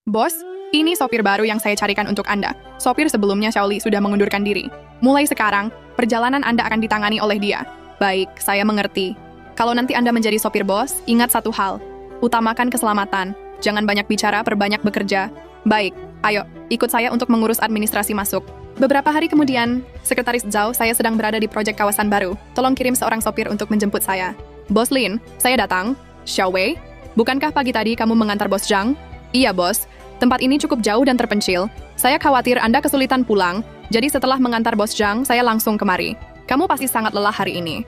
Bos, ini sopir baru yang saya carikan untuk Anda. Sopir sebelumnya Xiaoli sudah mengundurkan diri. Mulai sekarang, perjalanan Anda akan ditangani oleh dia. Baik, saya mengerti. Kalau nanti Anda menjadi sopir bos, ingat satu hal. Utamakan keselamatan. Jangan banyak bicara, perbanyak bekerja. Baik, ayo, ikut saya untuk mengurus administrasi masuk. Beberapa hari kemudian, Sekretaris Zhao, saya sedang berada di proyek kawasan baru. Tolong kirim seorang sopir untuk menjemput saya. Bos Lin, saya datang. Xiao Wei, bukankah pagi tadi kamu mengantar Bos Zhang? Iya, Bos. Tempat ini cukup jauh dan terpencil. Saya khawatir Anda kesulitan pulang, jadi setelah mengantar Bos Zhang, saya langsung kemari. Kamu pasti sangat lelah hari ini.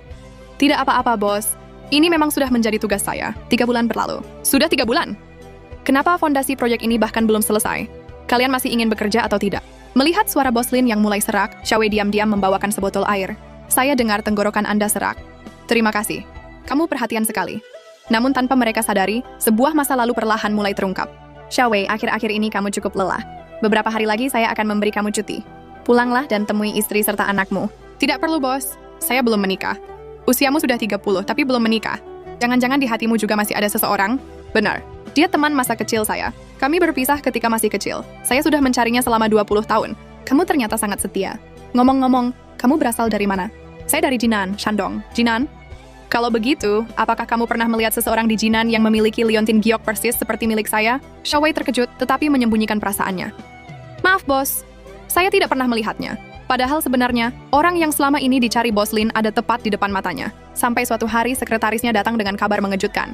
Tidak apa-apa, Bos. Ini memang sudah menjadi tugas saya. 3 bulan berlalu. Sudah 3 bulan? Kenapa fondasi proyek ini bahkan belum selesai? Kalian masih ingin bekerja atau tidak? Melihat suara Bos Lin yang mulai serak, Xiao Wei diam-diam membawakan sebotol air. Saya dengar tenggorokan Anda serak. Terima kasih. Kamu perhatian sekali. Namun tanpa mereka sadari, sebuah masa lalu perlahan mulai terungkap. Xiao Wei, akhir-akhir ini kamu cukup lelah. Beberapa hari lagi saya akan memberi kamu cuti. Pulanglah dan temui istri serta anakmu. Tidak perlu, Bos. Saya belum menikah. Usiamu sudah 30, tapi belum menikah. Jangan-jangan di hatimu juga masih ada seseorang? Benar. Dia teman masa kecil saya. Kami berpisah ketika masih kecil. Saya sudah mencarinya selama 20 tahun. Kamu ternyata sangat setia. Ngomong-ngomong, kamu berasal dari mana? Saya dari Jinan, Shandong. Jinan? Kalau begitu, apakah kamu pernah melihat seseorang di Jinan yang memiliki liontin giok persis seperti milik saya? Xiao Wei terkejut, tetapi menyembunyikan perasaannya. Maaf, Bos. Saya tidak pernah melihatnya. Padahal sebenarnya, orang yang selama ini dicari Bos Lin ada tepat di depan matanya. Sampai suatu hari sekretarisnya datang dengan kabar mengejutkan.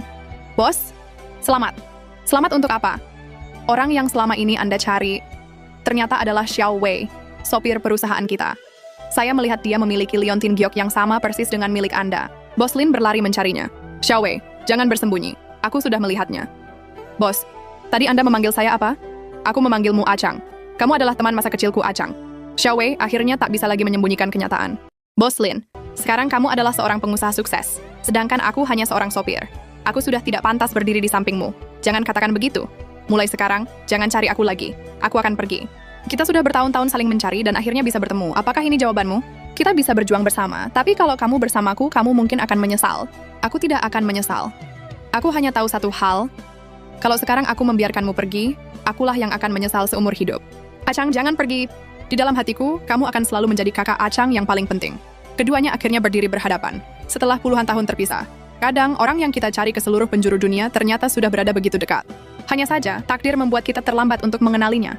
Bos, selamat. Selamat untuk apa? Orang yang selama ini Anda cari, ternyata adalah Xiao Wei, sopir perusahaan kita. Saya melihat dia memiliki liontin giok yang sama persis dengan milik Anda. Bos Lin berlari mencarinya. Xiao Wei, jangan bersembunyi. Aku sudah melihatnya. Bos, tadi Anda memanggil saya apa? Aku memanggilmu Acang. Kamu adalah teman masa kecilku Acang. Xiao Wei akhirnya tak bisa lagi menyembunyikan kenyataan. Bos Lin, sekarang kamu adalah seorang pengusaha sukses, sedangkan aku hanya seorang sopir. Aku sudah tidak pantas berdiri di sampingmu. Jangan katakan begitu. Mulai sekarang, jangan cari aku lagi. Aku akan pergi. Kita sudah bertahun-tahun saling mencari dan akhirnya bisa bertemu. Apakah ini jawabanmu? Kita bisa berjuang bersama, tapi kalau kamu bersamaku, kamu mungkin akan menyesal. Aku tidak akan menyesal. Aku hanya tahu satu hal. Kalau sekarang aku membiarkanmu pergi, akulah yang akan menyesal seumur hidup. Acang, jangan pergi. Di dalam hatiku, kamu akan selalu menjadi kakak Acang yang paling penting. Keduanya akhirnya berdiri berhadapan. Setelah puluhan tahun terpisah. Kadang, orang yang kita cari ke seluruh penjuru dunia ternyata sudah berada begitu dekat. Hanya saja, takdir membuat kita terlambat untuk mengenalinya.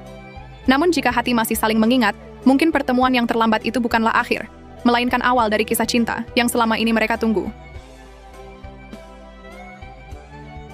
Namun jika hati masih saling mengingat, mungkin pertemuan yang terlambat itu bukanlah akhir, melainkan awal dari kisah cinta yang selama ini mereka tunggu.